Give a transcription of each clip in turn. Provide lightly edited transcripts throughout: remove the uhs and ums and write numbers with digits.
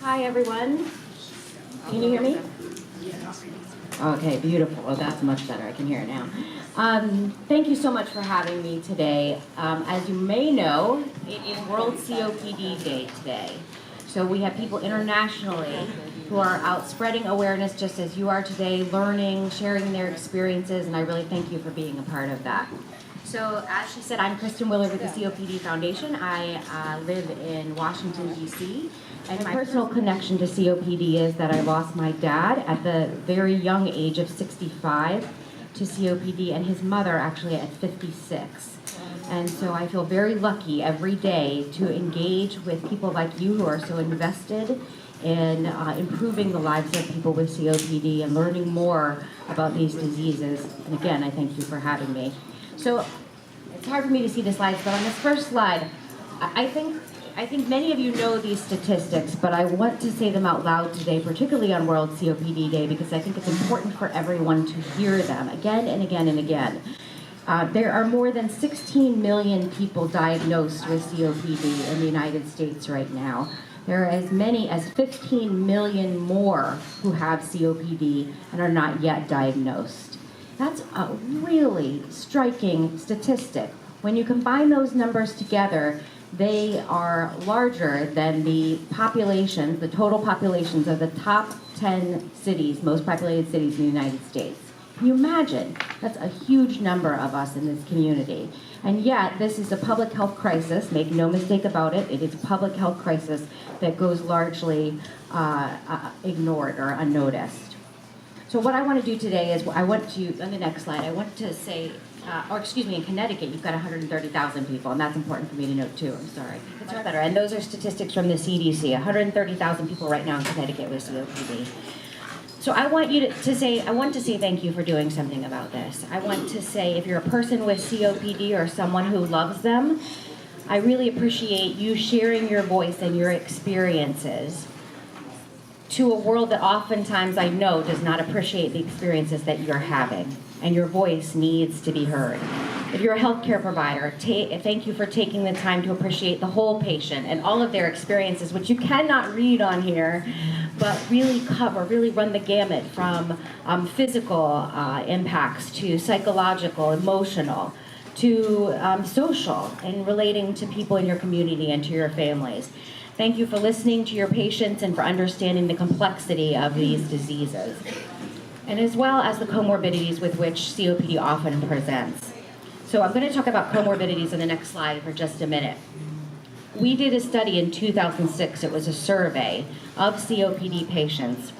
Hi, everyone. Can you hear me? Okay, beautiful. Oh, that's much better. I can hear it now. Thank you so much for having me today. As you may know, it is World COPD Day today. So we have people internationally who are out spreading awareness just as you are today, learning, sharing their experiences, and I really thank you for being a part of that. So as she said, I'm Kristen Willard with the COPD Foundation. I live in Washington, D.C., and my personal connection to COPD is that I lost my dad at the very young age of 65 to COPD, and his mother actually at 56. And so I feel very lucky every day to engage with people like you who are so invested in improving the lives of people with COPD and learning more about these diseases. And again, I thank you for having me. So it's hard for me to see the slides, but on this first slide, I think many of you know these statistics, but I want to say them out loud today, particularly on World COPD Day, because I think it's important for everyone to hear them again and again and again. There are more than 16 million people diagnosed with COPD in the United States right now. There are as many as 15 million more who have COPD and are not yet diagnosed. That's a really striking statistic. When you combine those numbers together, they are larger than the populations, the total populations of the top 10 cities, most populated cities in the United States. Can you imagine? That's a huge number of us in this community. And yet, this is a public health crisis. Make no mistake about it. It is a public health crisis that goes largely ignored or unnoticed. So what I want to do today is, on the next slide, I want to say, in Connecticut, you've got 130,000 people, and that's important for me to note too. I'm sorry. It's much better. And those are statistics from the CDC. 130,000 people right now in Connecticut with COPD. So I want to say thank you for doing something about this. I want to say if you're a person with COPD or someone who loves them, I really appreciate you sharing your voice and your experiences to a world that oftentimes I know does not appreciate the experiences that you're having, and your voice needs to be heard. If you're a healthcare provider, thank you for taking the time to appreciate the whole patient and all of their experiences, which you cannot read on here, but really run the gamut from physical impacts to psychological, emotional, to social, and relating to people in your community and to your families. Thank you for listening to your patients and for understanding the complexity of these diseases, and as well as the comorbidities with which COPD often presents. So I'm going to talk about comorbidities in the next slide for just a minute. We did a study in 2006, it was a survey of COPD patients,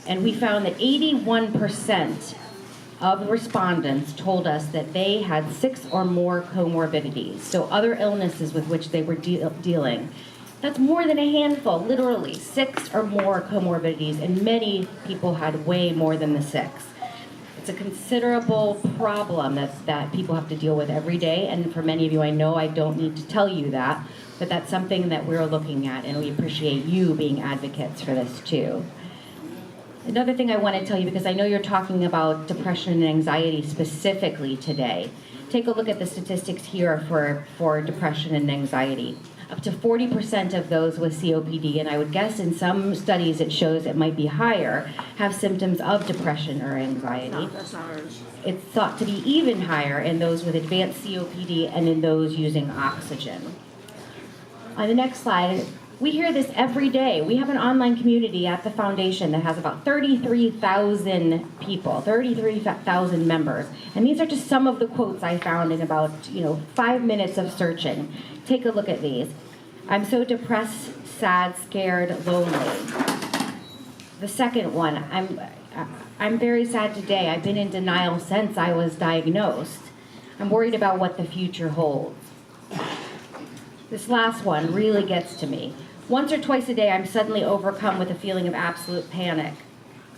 and we found that 81% of the respondents told us that they had 6 or more comorbidities, so other illnesses with which they were dealing. That's more than a handful, literally 6 or more comorbidities, and many people had way more than the 6. It's a considerable problem that people have to deal with every day, and for many of you, I know I don't need to tell you that, but that's something that we're looking at, and we appreciate you being advocates for this too. Another thing I want to tell you, because I know you're talking about depression and anxiety specifically today, take a look at the statistics here for depression and anxiety. Up to 40% of those with COPD, and I would guess in some studies it shows it might be higher, have symptoms of depression or anxiety. No, that's not ours. It's thought to be even higher in those with advanced COPD and in those using oxygen. On the next slide, we hear this every day. We have an online community at the foundation that has about 33,000 people, 33,000 members. And these are just some of the quotes I found in about 5 minutes of searching. Take a look at these. I'm so depressed, sad, scared, lonely. The second one, I'm very sad today. I've been in denial since I was diagnosed. I'm worried about what the future holds. This last one really gets to me. Once or twice a day, I'm suddenly overcome with a feeling of absolute panic.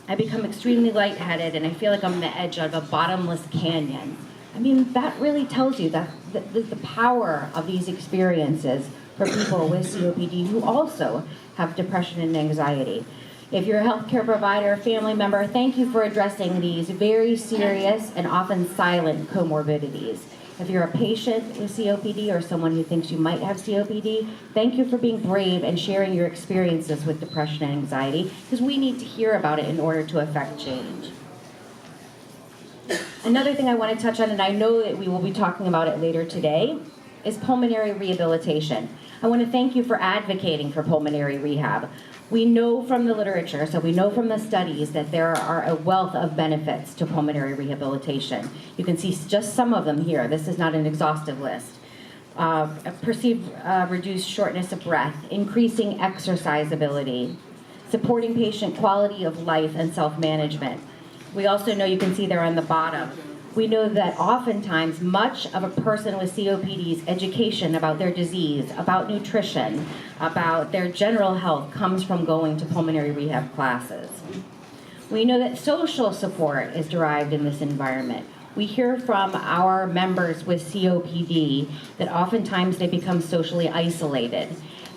I become extremely lightheaded, and I feel like I'm on the edge of a bottomless canyon. I mean, that really tells you that the power of these experiences for people with COPD who also have depression and anxiety. If you're a healthcare provider, family member, thank you for addressing these very serious and often silent comorbidities. If you're a patient with COPD or someone who thinks you might have COPD, thank you for being brave and sharing your experiences with depression and anxiety, because we need to hear about it in order to affect change. Another thing I want to touch on, and I know that we will be talking about it later today, is pulmonary rehabilitation. I want to thank you for advocating for pulmonary rehab. We know from the literature, so we know from the studies, that there are a wealth of benefits to pulmonary rehabilitation. You can see just some of them here. This is not an exhaustive list. Perceived reduced shortness of breath, increasing exercise ability, supporting patient quality of life and self-management. We also know, you can see there on the bottom, we know that oftentimes much of a person with COPD's education about their disease, about nutrition, about their general health comes from going to pulmonary rehab classes. We know that social support is derived in this environment. We hear from our members with COPD that oftentimes they become socially isolated.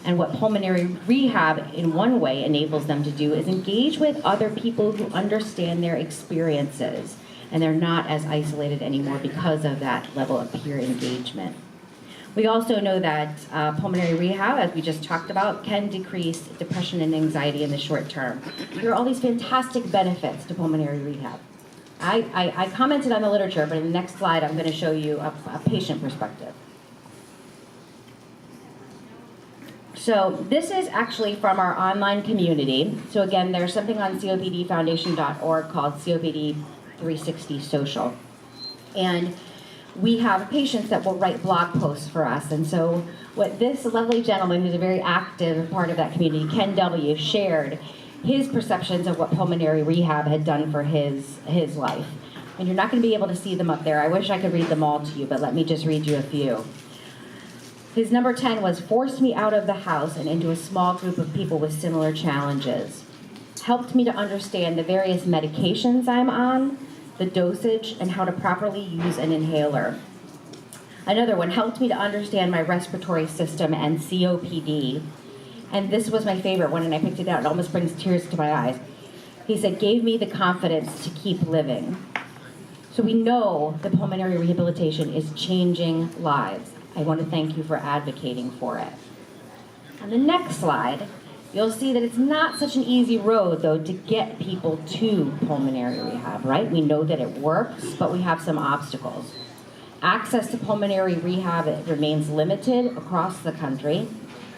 And what pulmonary rehab, in one way, enables them to do is engage with other people who understand their experiences. And they're not as isolated anymore because of that level of peer engagement. We also know that pulmonary rehab, as we just talked about, can decrease depression and anxiety in the short term. There are all these fantastic benefits to pulmonary rehab. I commented on the literature, but in the next slide, I'm going to show you a patient perspective. So this is actually from our online community. So again, there's something on copdfoundation.org called COPD 360 Social. And we have patients that will write blog posts for us. And so what this lovely gentleman, who's a very active part of that community, Ken W., shared his perceptions of what pulmonary rehab had done for his life. And you're not going to be able to see them up there. I wish I could read them all to you, but let me just read you a few. His number 10 was, forced me out of the house and into a small group of people with similar challenges. Helped me to understand the various medications I'm on, the dosage, and how to properly use an inhaler. Another one, helped me to understand my respiratory system and COPD. And this was my favorite one, and I picked it out. It almost brings tears to my eyes. He said, gave me the confidence to keep living. So we know that pulmonary rehabilitation is changing lives. I want to thank you for advocating for it. On the next slide, you'll see that it's not such an easy road, though, to get people to pulmonary rehab, right? We know that it works, but we have some obstacles. Access to pulmonary rehab remains limited across the country.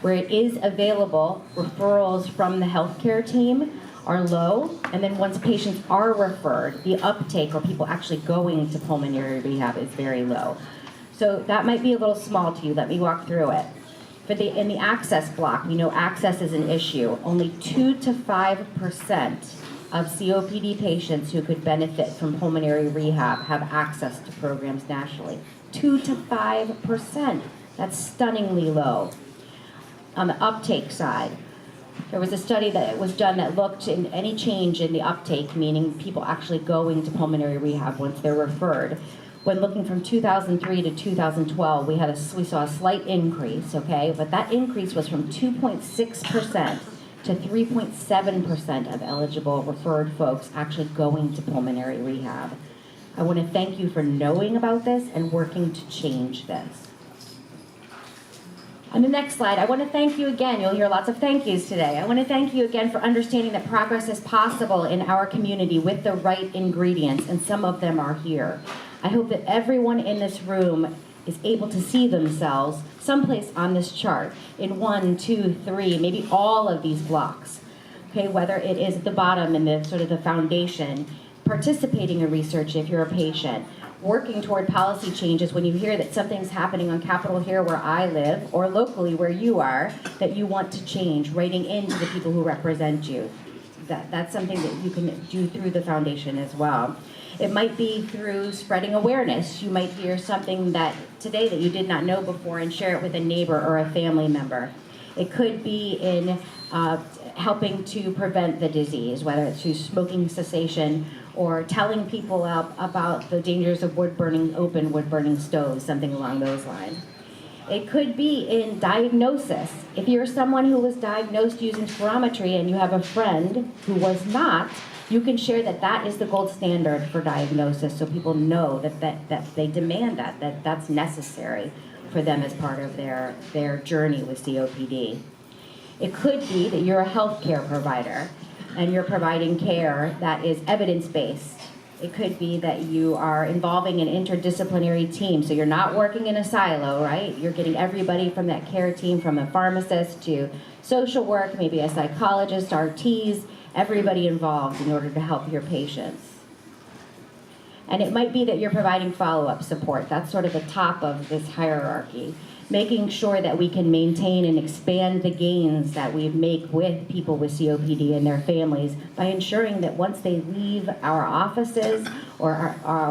Where it is available, referrals from the healthcare team are low, and then once patients are referred, the uptake, or people actually going to pulmonary rehab, is very low. So that might be a little small to you. Let me walk through it. In the access block, we know access is an issue. Only 2 to 5% of COPD patients who could benefit from pulmonary rehab have access to programs nationally. 2 to 5%. That's stunningly low. On the uptake side, there was a study that was done that looked in any change in the uptake, meaning people actually going to pulmonary rehab once they're referred. When looking from 2003 to 2012, we saw a slight increase, okay? But that increase was from 2.6% to 3.7% of eligible referred folks actually going to pulmonary rehab. I want to thank you for knowing about this and working to change this. On the next slide, I want to thank you again. You'll hear lots of thank yous today. I want to thank you again for understanding that progress is possible in our community with the right ingredients, and some of them are here. I hope that everyone in this room is able to see themselves someplace on this chart in 1, 2, 3, maybe all of these blocks. Okay, whether it is at the bottom in the sort of the foundation, participating in research if you're a patient, working toward policy changes when you hear that something's happening on Capitol Hill where I live, or locally where you are, that you want to change, writing into the people who represent you. That's something that you can do through the foundation as well. It might be through spreading awareness. You might hear something that today that you did not know before and share it with a neighbor or a family member. It could be in helping to prevent the disease, whether it's through smoking cessation or telling people about the dangers of open wood-burning stoves, something along those lines. It could be in diagnosis. If you're someone who was diagnosed using spirometry and you have a friend who was not, you can share that that is the gold standard for diagnosis, so people know that they demand that that's necessary for them as part of their journey with COPD. It could be that you're a healthcare provider and you're providing care that is evidence-based. It could be that you are involving an interdisciplinary team, so you're not working in a silo, right? You're getting everybody from that care team, from a pharmacist to social work, maybe a psychologist, RTs, everybody involved in order to help your patients. And it might be that you're providing follow-up support. That's sort of the top of this hierarchy. Making sure that we can maintain and expand the gains that we make with people with COPD and their families by ensuring that once they leave our offices or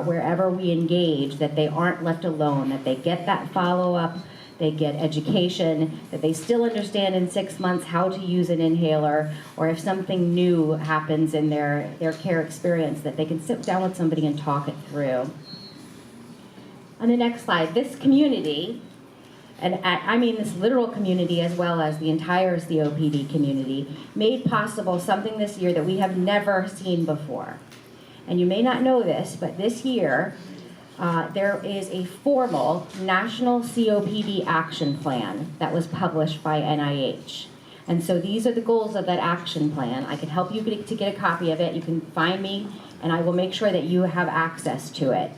wherever we engage, that they aren't left alone, that they get that follow-up, they get education, that they still understand in 6 months how to use an inhaler, or if something new happens in their care experience, that they can sit down with somebody and talk it through. On the next slide, this community, and I mean this literal community as well as the entire COPD community, made possible something this year that we have never seen before. And you may not know this, but this year, there is a formal National COPD Action Plan that was published by NIH. And so these are the goals of that action plan. I can help you to get a copy of it. You can find me, and I will make sure that you have access to it.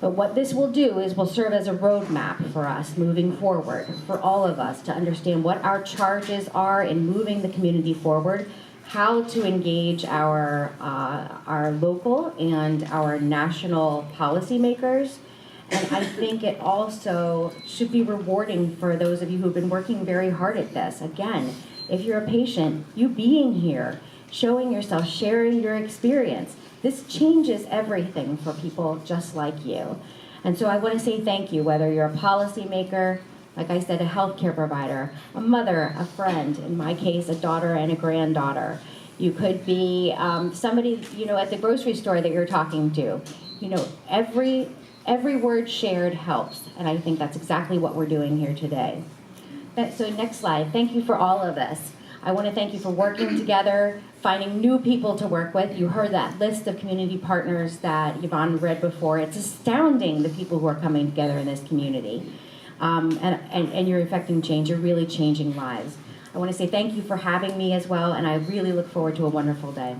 But what this will do is will serve as a roadmap for us moving forward, for all of us to understand what our charges are in moving the community forward, how to engage our local and our national policymakers. And I think it also should be rewarding for those of you who've been working very hard at this. Again, if you're a patient, you being here, showing yourself, sharing your experience, this changes everything for people just like you. And so I want to say thank you, whether you're a policymaker, like I said, a healthcare provider, a mother, a friend, in my case, a daughter and a granddaughter. You could be somebody, at the grocery store that you're talking to. Every word shared helps, and I think that's exactly what we're doing here today. So next slide. Thank you for all of this. I want to thank you for working together, finding new people to work with. You heard that list of community partners that Yvonne read before. It's astounding, the people who are coming together in this community. And you're affecting change. You're really changing lives. I want to say thank you for having me as well, and I really look forward to a wonderful day.